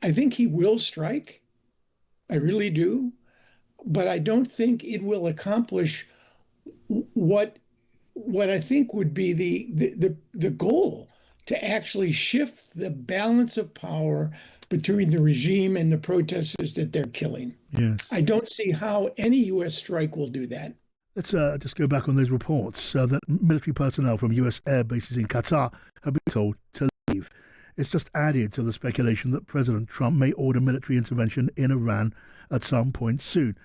I think he will strike. I really do. But I don't think it will accomplish what what I think would be the goal to actually shift the balance of power between the regime and the protesters that they're killing. Yes. I don't see how any U.S. strike will do that. Let's just go back on those reports that military personnel from U.S. air bases in Qatar have been told to leave. It's just added to the speculation that President Trump may order military intervention in Iran at some point soon.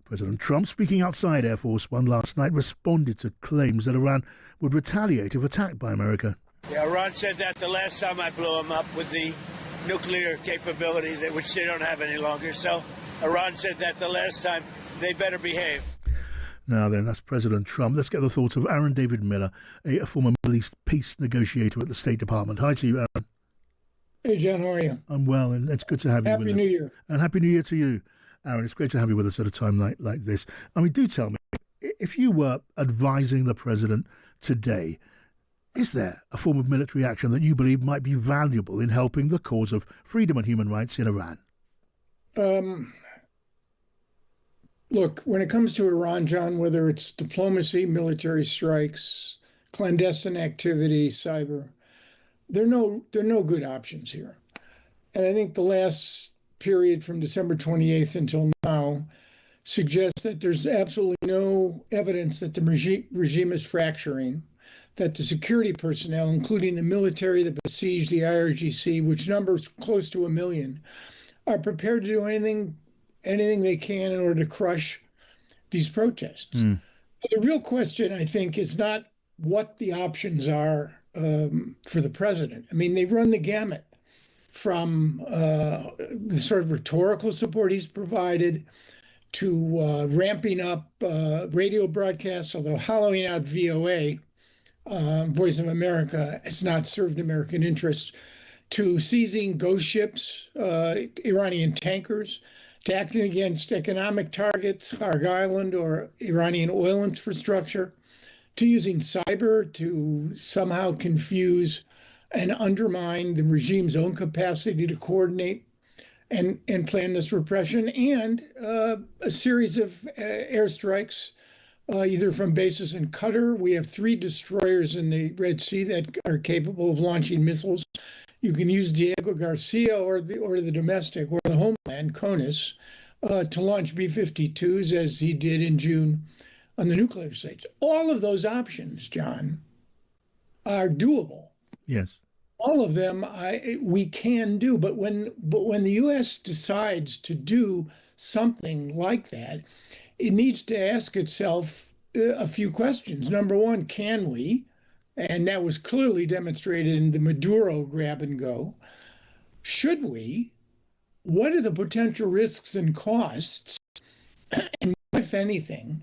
President Trump, speaking outside Air Force One last night, responded to claims that Iran would retaliate if attacked by America. Yeah, Iran said that the last time I blew them up with the nuclear capability, which they don't have any longer. So Iran said that the last time. They better behave. Now then, that's President Trump. Let's get the thoughts of Aaron David Miller, a former Middle East peace negotiator at the State Department. Hi to you, Aaron. Hey, John, how are you? I'm well, and it's good to have you with us. Happy New Year. And Happy New Year to you, Aaron. It's great to have you with us at a time like this. I mean, do tell me, if you were advising the president today, is there a form of military action that you believe might be valuable in helping the cause of freedom and human rights in Iran? Look, when it comes to Iran, John, whether it's diplomacy, military strikes, clandestine activity, cyber, there are no good options here. And I think the last period from December 28th until now suggests that there's absolutely no evidence that the regime is fracturing, that the security personnel, including the military, the besieged, the IRGC, which numbers close to 1 million, are prepared to do anything they can in order to crush these protests. But the real question, I think, is not what the options are for the president. I mean, they run the gamut from the sort of rhetorical support he's provided to ramping up radio broadcasts, although hollowing out VOA, Voice of America, has not served American interests, to seizing ghost ships, Iranian tankers, to acting against economic targets, Kharg Island or Iranian oil infrastructure, to using cyber to somehow confuse and undermine the regime's own capacity to coordinate and plan this repression, and a series of airstrikes, either from bases in Qatar. We have 3 destroyers in the Red Sea that are capable of launching missiles. You can use Diego Garcia or the domestic or the homeland, CONUS, to launch B-52s as he did in June on the nuclear sites. All of those options, John, are doable. Yes. All of them we can do, but when the U.S. decides to do something like that, it needs to ask itself a few questions. Number one, can we? And that was clearly demonstrated in the Maduro grab and go. Should we? What are the potential risks and costs? And if anything,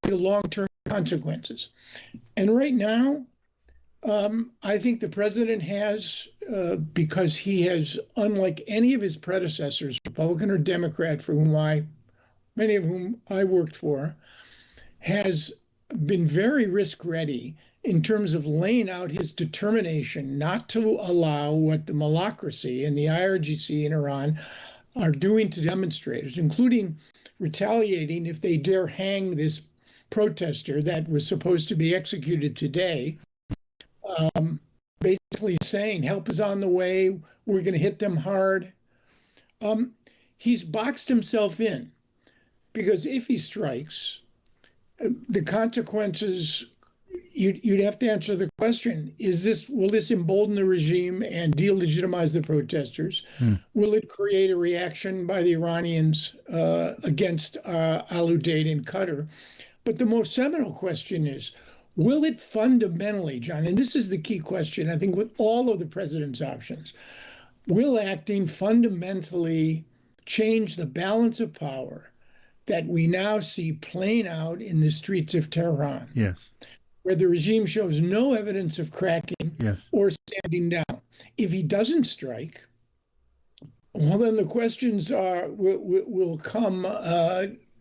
the long-term consequences? And right now, I think the president has, because he has, unlike any of his predecessors, Republican or Democrat, many of whom I worked for, has been very risk ready in terms of laying out his determination not to allow what the malacracy and the IRGC in Iran are doing to demonstrators, including retaliating if they dare hang this protester that was supposed to be executed today, basically saying help is on the way, we're going to hit them hard. He's boxed himself in, because if he strikes, the consequences, you'd have to answer the question, will this embolden the regime and delegitimize the protesters? Will it create a reaction by the Iranians against al-Udeid in Qatar? But the most seminal question is, will it fundamentally, John, and this is the key question, I think, with all of the president's options, will acting fundamentally change the balance of power that we now see playing out in the streets of Tehran? Yes. Where the regime shows no evidence of cracking Yes. or standing down. If he doesn't strike, well, then the questions will come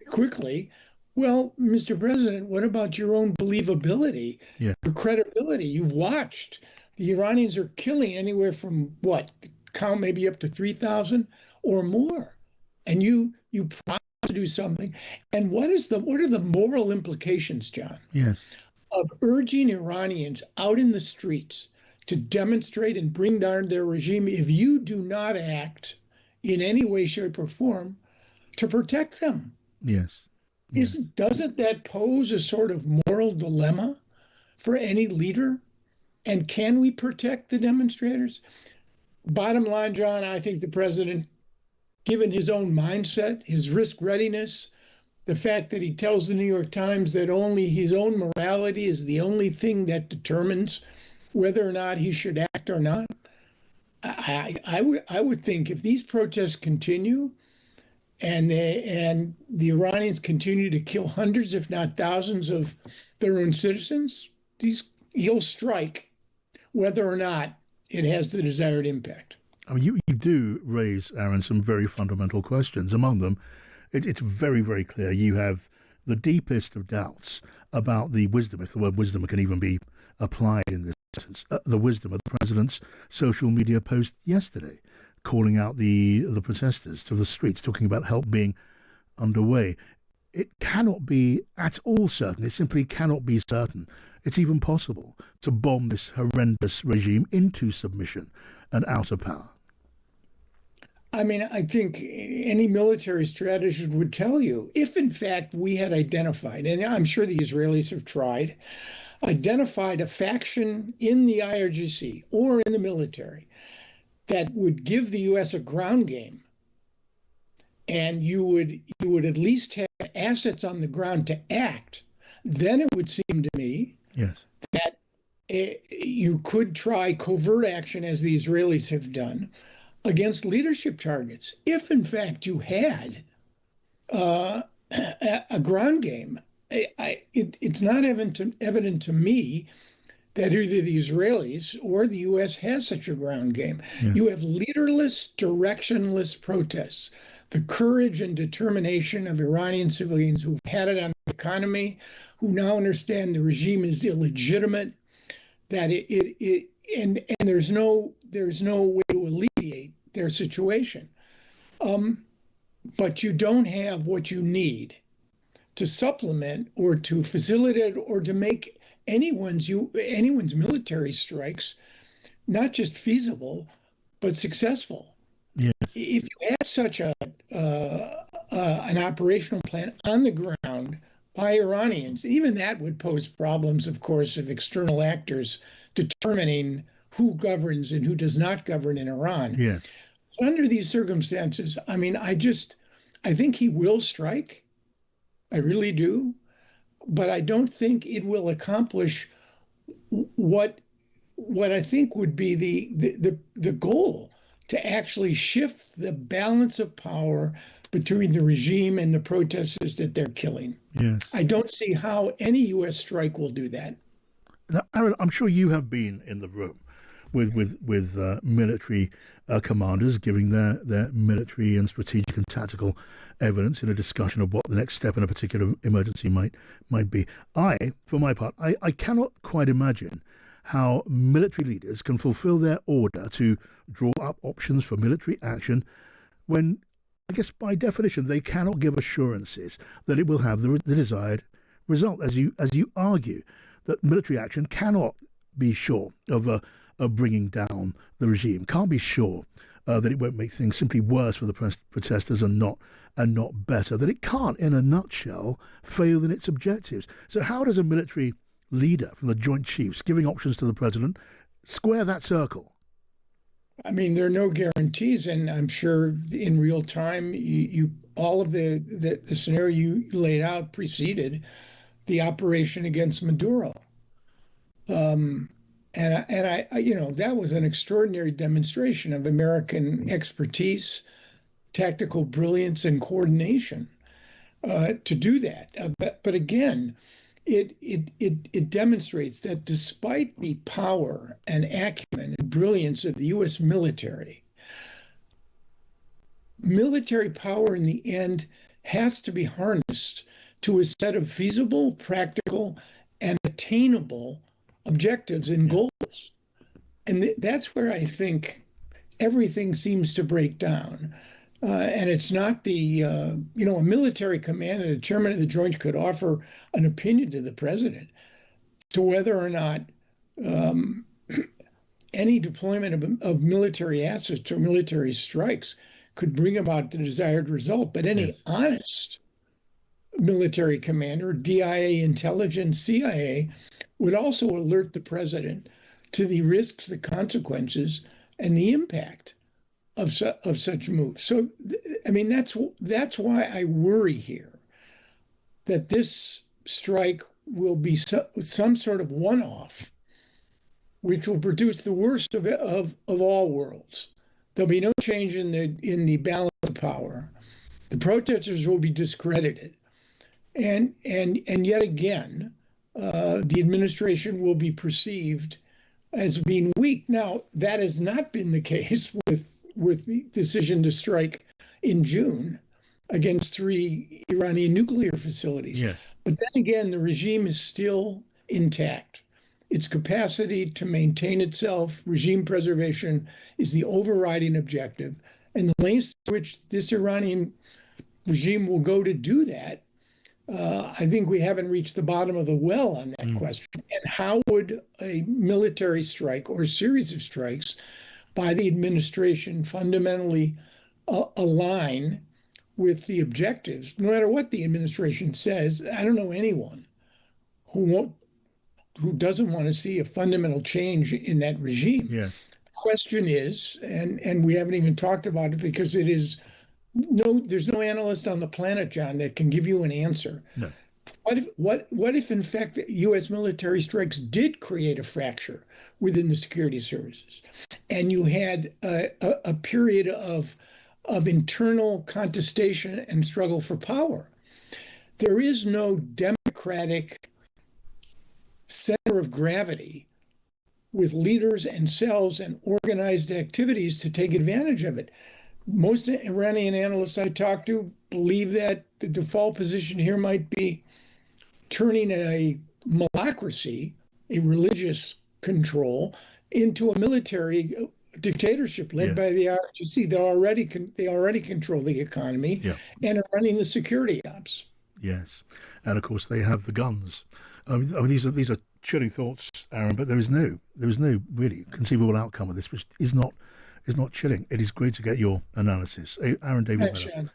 quickly. Well, Mr. President, what about your own believability, your credibility? You've watched. The Iranians are killing anywhere from, count maybe up to 3,000 or more. And you promise to do something. And what are the moral implications, John, Yes. of urging Iranians out in the streets to demonstrate and bring down their regime if you do not act in any way, shape, or form to protect them? Yes. Yes. Doesn't that pose a sort of moral dilemma for any leader? And can we protect the demonstrators? Bottom line, John, I think the president, given his own mindset, his risk readiness, the fact that he tells the New York Times that only his own morality is the only thing that determines whether or not he should act or not. I would think if these protests continue and the Iranians continue to kill hundreds, if not thousands, of their own citizens, he'll strike whether or not it has the desired impact. I mean, you do raise, Aaron, some very fundamental questions. Among them, it's very, very clear you have the deepest of doubts about the wisdom, if the word wisdom can even be applied in this sense, the wisdom of the president's social media post yesterday, calling out the protesters to the streets, talking about help being underway. It cannot be at all certain. It simply cannot be certain. It's even possible to bomb this horrendous regime into submission and out of power. I mean, I think any military strategist would tell you if, in fact, we had identified, and I'm sure the Israelis have tried, identified a faction in the IRGC or in the military that would give the U.S. a ground game, and you would at least have assets on the ground to act, then it would seem to me Yes. that you could try covert action, as the Israelis have done, against leadership targets. If, in fact, you had a ground game, it's not evident to me that either the Israelis or the U.S. has such a ground game. Yeah. You have leaderless, directionless protests. The courage and determination of Iranian civilians who've had it on the economy, who now understand the regime is illegitimate, that and there's no way to alleviate their situation. But you don't have what you need to supplement or to facilitate or to make anyone's military strikes not just feasible but successful. Yeah. If you had such an operational plan on the ground by Iranians, even that would pose problems, of course, of external actors determining who governs and who does not govern in Iran. Yeah. Under these circumstances, I mean, I think he will strike. I really do. But I don't think it will accomplish what I think would be the goal, to actually shift the balance of power between the regime and the protesters that they're killing. Yes. I don't see how any U.S. strike will do that. Now, Aaron, I'm sure you have been in the room with military commanders giving their military and strategic and tactical evidence in a discussion of what the next step in a particular emergency might be. For my part, I cannot quite imagine how military leaders can fulfill their order to draw up options for military action when, I guess by definition, they cannot give assurances that it will have the desired result. As you argue, that military action cannot be sure of bringing down the regime, can't be sure that it won't make things simply worse for the protesters and not better, that it can't, in a nutshell, fail in its objectives. So how does a military leader from the Joint Chiefs giving options to the president square that circle? I mean, there are no guarantees, and I'm sure in real time, you all of the scenario you laid out preceded the operation against Maduro. And I, that was an extraordinary demonstration of American expertise, tactical brilliance, and coordination to do that. But again, it demonstrates that despite the power and acumen and brilliance of the U.S. military power in the end has to be harnessed to a set of feasible, practical, and attainable objectives and goals. And that's where I think everything seems to break down. And it's not a military commander, the chairman of the joint could offer an opinion to the president to whether or not any deployment of military assets or military strikes could bring about the desired result. But Yes. any honest military commander, DIA intelligence, CIA, would also alert the president to the risks, the consequences, and the impact of such moves. So, I mean, that's why I worry here that this strike will be some sort of one-off, which will produce the worst of all worlds. There'll be no change in the balance of power. The protesters will be discredited, and yet again, the administration will be perceived as being weak. Now, that has not been the case with the decision to strike in June against 3 Iranian nuclear facilities. Yes. But then again, the regime is still intact. Its capacity to maintain itself, regime preservation, is the overriding objective. And the lengths to which this Iranian regime will go to do that, I think we haven't reached the bottom of the well on that question. And how would a military strike or a series of strikes by the administration fundamentally align with the objectives? No matter what the administration says, I don't know anyone who doesn't want to see a fundamental change in that regime. Yeah. The question is, and we haven't even talked about it because there's no analyst on the planet, John, that can give you an answer. No. What if in fact the U.S. military strikes did create a fracture within the security services, and you had a period of internal contestation and struggle for power? There is no democratic center of gravity with leaders and cells and organized activities to take advantage of it. Most Iranian analysts I talk to believe that the default position here might be turning a malacracy, a religious control, into a military dictatorship led by the RGC. They already control the economy and are running the security ops. Yes, and of course they have the guns. These are chilling thoughts, Aaron, but there is no really conceivable outcome of this, which is not chilling. It is great to get your analysis. Aaron David Thanks, Miller, Sean.